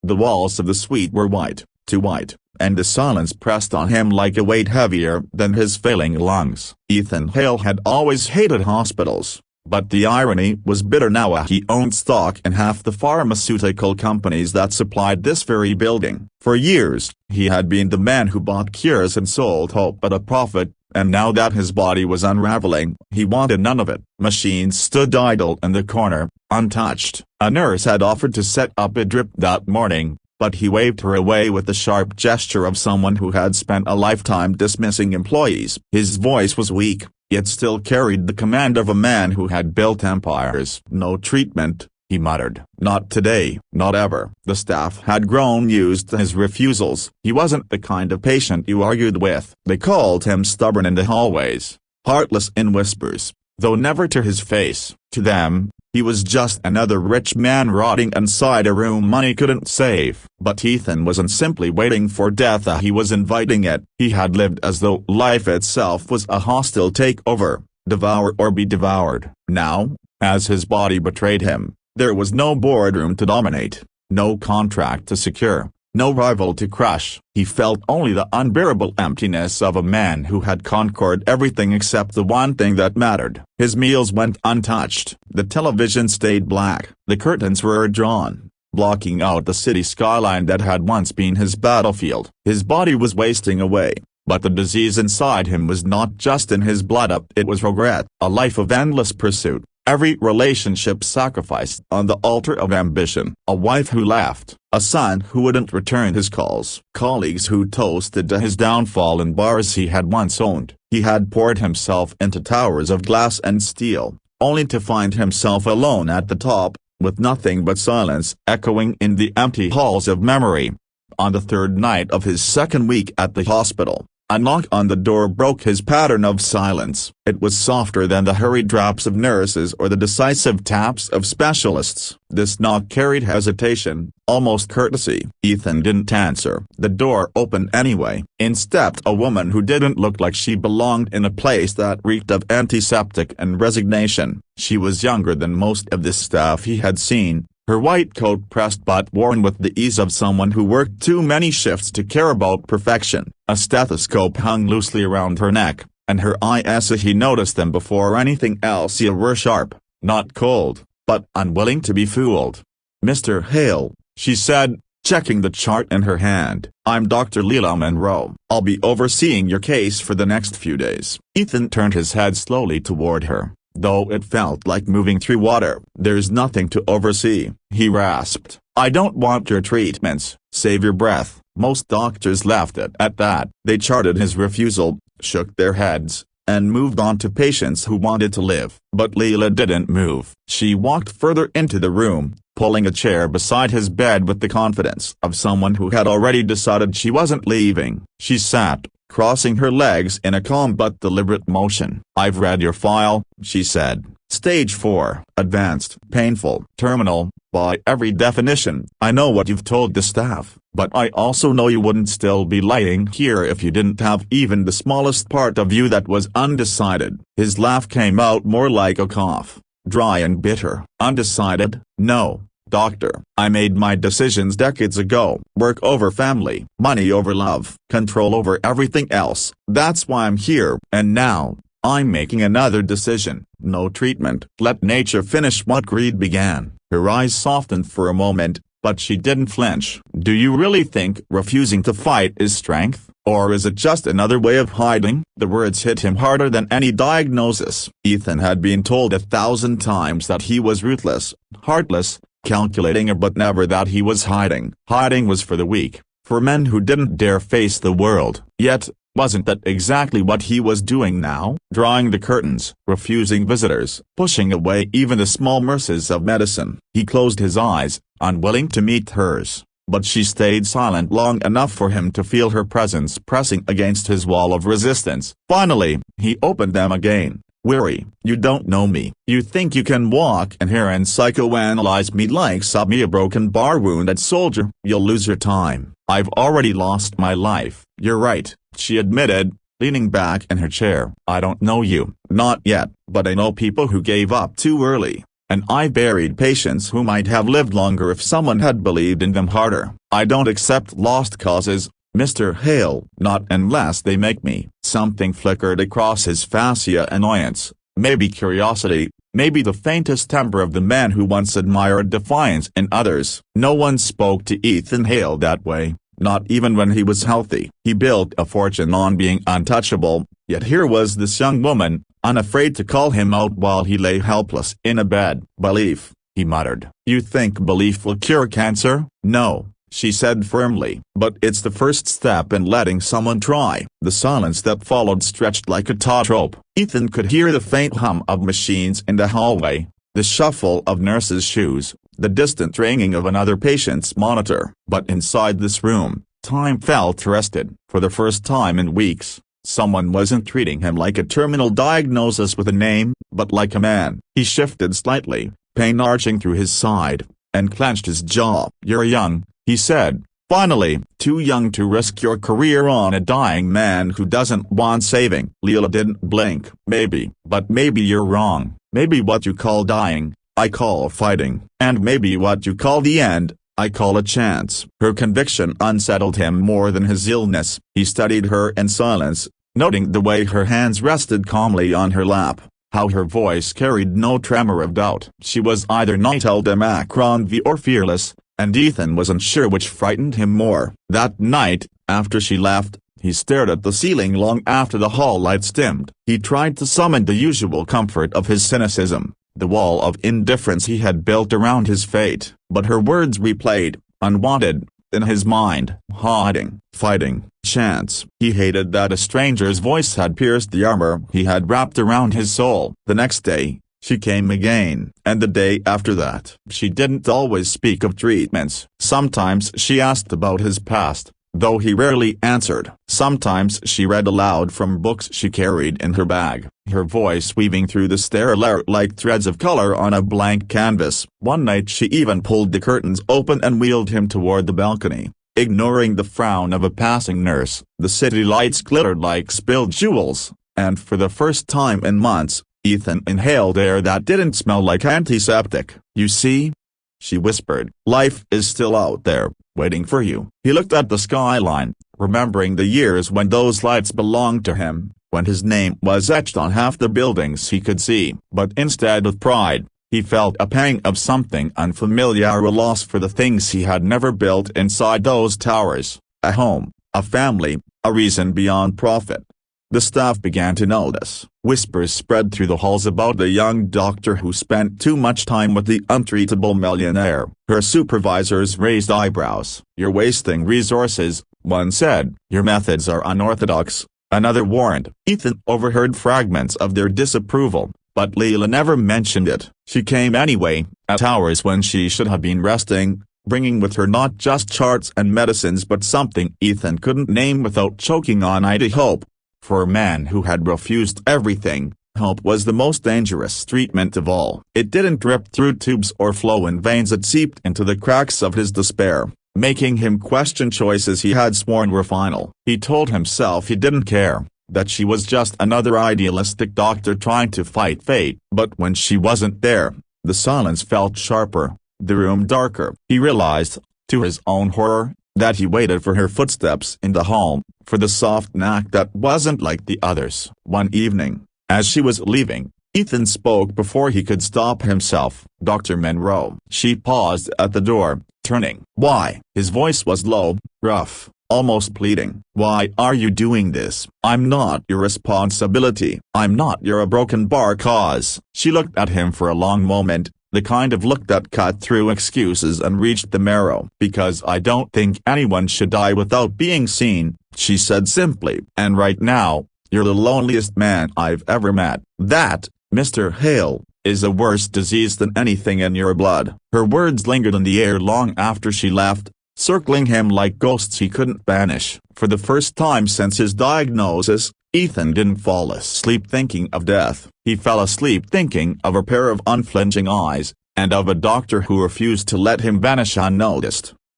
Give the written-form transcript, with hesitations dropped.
The walls of the suite were white, too white, and the silence pressed on him like a weight heavier than his failing lungs. Ethan Hale had always hated hospitals, but the irony was bitter now. He owned stock in half the pharmaceutical companies that supplied this very building. For years, he had been the man who bought cures and sold hope at a profit, and now that his body was unraveling, he wanted none of it. Machines stood idle in the corner, untouched. A nurse had offered to set up a drip that morning, but he waved her away with the sharp gesture of someone who had spent a lifetime dismissing employees. His voice was weak, yet still carried the command of a man who had built empires. "No treatment," he muttered. "Not today, not ever." The staff had grown used to his refusals. He wasn't the kind of patient you argued with. They called him stubborn in the hallways, heartless in whispers, though never to his face. To them, he was just another rich man rotting inside a room money couldn't save. But Ethan wasn't simply waiting for death, he was inviting it. He had lived as though life itself was a hostile takeover, devour or be devoured. Now, as his body betrayed him, there was no boardroom to dominate, no contract to secure, no rival to crush. He felt only the unbearable emptiness of a man who had conquered everything except the one thing that mattered. His meals went untouched. The television stayed black. The curtains were drawn, blocking out the city skyline that had once been his battlefield. His body was wasting away, but the disease inside him was not just in his blood, it was regret. A life of endless pursuit. Every relationship sacrificed on the altar of ambition. A wife who left, a son who wouldn't return his calls, colleagues who toasted to his downfall in bars he had once owned. He had poured himself into towers of glass and steel, only to find himself alone at the top, with nothing but silence echoing in the empty halls of memory. On the third night of his second week at the hospital, a knock on the door broke his pattern of silence. It was softer than the hurried drops of nurses or the decisive taps of specialists. This knock carried hesitation, almost courtesy. Ethan didn't answer. The door opened anyway. In stepped a woman who didn't look like she belonged in a place that reeked of antiseptic and resignation. She was younger than most of the staff he had seen, her white coat pressed but worn with the ease of someone who worked too many shifts to care about perfection. A stethoscope hung loosely around her neck, and her eyes, he noticed them before anything else, were sharp, not cold, but unwilling to be fooled. "Mr. Hale," she said, checking the chart in her hand. "I'm Dr. Leela Monroe. I'll be overseeing your case for the next few days." Ethan turned his head slowly toward her, though it felt like moving through water. "There's nothing to oversee," he rasped. "I don't want your treatments. Save your breath." Most doctors left it at that. They charted his refusal, shook their heads, and moved on to patients who wanted to live. But Leela didn't move. She walked further into the room, pulling a chair beside his bed with the confidence of someone who had already decided she wasn't leaving. She sat, crossing her legs in a calm but deliberate motion. "I've read your file," she said. "Stage 4, advanced, painful, terminal, by every definition. I know what you've told the staff, but I also know you wouldn't still be lying here if you didn't have even the smallest part of you that was undecided." His laugh came out more like a cough, dry and bitter. "Undecided? No, doctor. I made my decisions decades ago. Work over family, money over love, control over everything else. That's why I'm here. And now, I'm making another decision. No treatment. Let nature finish what greed began." Her eyes softened for a moment, but she didn't flinch. "Do you really think refusing to fight is strength, or is it just another way of hiding?" The words hit him harder than any diagnosis. Ethan had been told 1,000 times that he was ruthless, heartless, calculating, but never that he was hiding. Hiding was for the weak, for men who didn't dare face the world. Yet, wasn't that exactly what he was doing now? Drawing the curtains, refusing visitors, pushing away even the small mercies of medicine. He closed his eyes, unwilling to meet hers, but she stayed silent long enough for him to feel her presence pressing against his wall of resistance. Finally, he opened them again. "Weary, you don't know me. You think you can walk in here and psychoanalyze me like a broken bar wounded soldier. You'll lose your time. I've already lost my life." "You're right," she admitted, leaning back in her chair. "I don't know you, not yet, but I know people who gave up too early. and I buried patients who might have lived longer if someone had believed in them harder. I don't accept lost causes, Mr. Hale, not unless they make me." Something flickered across his fascia: annoyance, maybe curiosity, maybe the faintest temper of the man who once admired defiance in others. No one spoke to Ethan Hale that way, not even when he was healthy. He built a fortune on being untouchable, yet here was this young woman, unafraid to call him out while he lay helpless in a bed. "Belief," he muttered. "You think belief will cure cancer?" "No," she said firmly. "But it's the first step in letting someone try." The silence that followed stretched like a taut rope. Ethan could hear the faint hum of machines in the hallway, the shuffle of nurses' shoes, the distant ringing of another patient's monitor. But inside this room, time felt arrested. For the first time in weeks, someone wasn't treating him like a terminal diagnosis with a name, but like a man. He shifted slightly, pain arching through his side, and clenched his jaw. "You're young," he said, finally, "too young to risk your career on a dying man who doesn't want saving." Leela didn't blink. "Maybe, but maybe you're wrong. Maybe what you call dying, I call fighting. And maybe what you call the end, I call a chance." Her conviction unsettled him more than his illness. He studied her in silence, noting the way her hands rested calmly on her lap, how her voice carried no tremor of doubt. She was either Nitel de Macronville or fearless, and Ethan wasn't sure which frightened him more. That night, after she left, he stared at the ceiling long after the hall lights dimmed. He tried to summon the usual comfort of his cynicism, the wall of indifference he had built around his fate, but her words replayed, unwanted, in his mind. Hiding, fighting, chance. He hated that a stranger's voice had pierced the armor he had wrapped around his soul. The next day, she came again, and the day after that. She didn't always speak of treatments. Sometimes she asked about his past, though he rarely answered. Sometimes she read aloud from books she carried in her bag, her voice weaving through the stairwell like threads of color on a blank canvas. One night she even pulled the curtains open and wheeled him toward the balcony, ignoring the frown of a passing nurse. The city lights glittered like spilled jewels, and for the first time in months, Ethan inhaled air that didn't smell like antiseptic. "You see?" she whispered. "Life is still out there, waiting for you." He looked at the skyline, remembering the years when those lights belonged to him, when his name was etched on half the buildings he could see. But instead of pride, he felt a pang of something unfamiliar, a loss for the things he had never built inside those towers: a home, a family, a reason beyond profit. The staff began to notice. Whispers spread through the halls about the young doctor who spent too much time with the untreatable millionaire. Her supervisors raised eyebrows. "You're wasting resources," one said. "Your methods are unorthodox," another warned. Ethan overheard fragments of their disapproval, but Leela never mentioned it. She came anyway, at hours when she should have been resting, bringing with her not just charts and medicines but something Ethan couldn't name without choking on it: hope. For a man who had refused everything, hope was the most dangerous treatment of all. It didn't drip through tubes or flow in veins, it seeped into the cracks of his despair, making him question choices he had sworn were final. He told himself he didn't care, that she was just another idealistic doctor trying to fight fate. But when she wasn't there, the silence felt sharper, the room darker. He realized, to his own horror, that he waited for her footsteps in the hall, for the soft knock that wasn't like the others. One evening, as she was leaving, Ethan spoke before he could stop himself. "Dr. Monroe." She paused at the door, turning. "Why?" His voice was low, rough, almost pleading. "Why are you doing this? I'm not your responsibility. I'm not your broken bar cause." She looked at him for a long moment, the kind of look that cut through excuses and reached the marrow. "Because I don't think anyone should die without being seen," she said simply. "And right now, you're the loneliest man I've ever met. That, Mr. Hale, is a worse disease than anything in your blood." Her words lingered in the air long after she left, circling him like ghosts he couldn't banish. For the first time since his diagnosis, Ethan didn't fall asleep thinking of death. He fell asleep thinking of a pair of unflinching eyes, and of a doctor who refused to let him vanish unnoticed.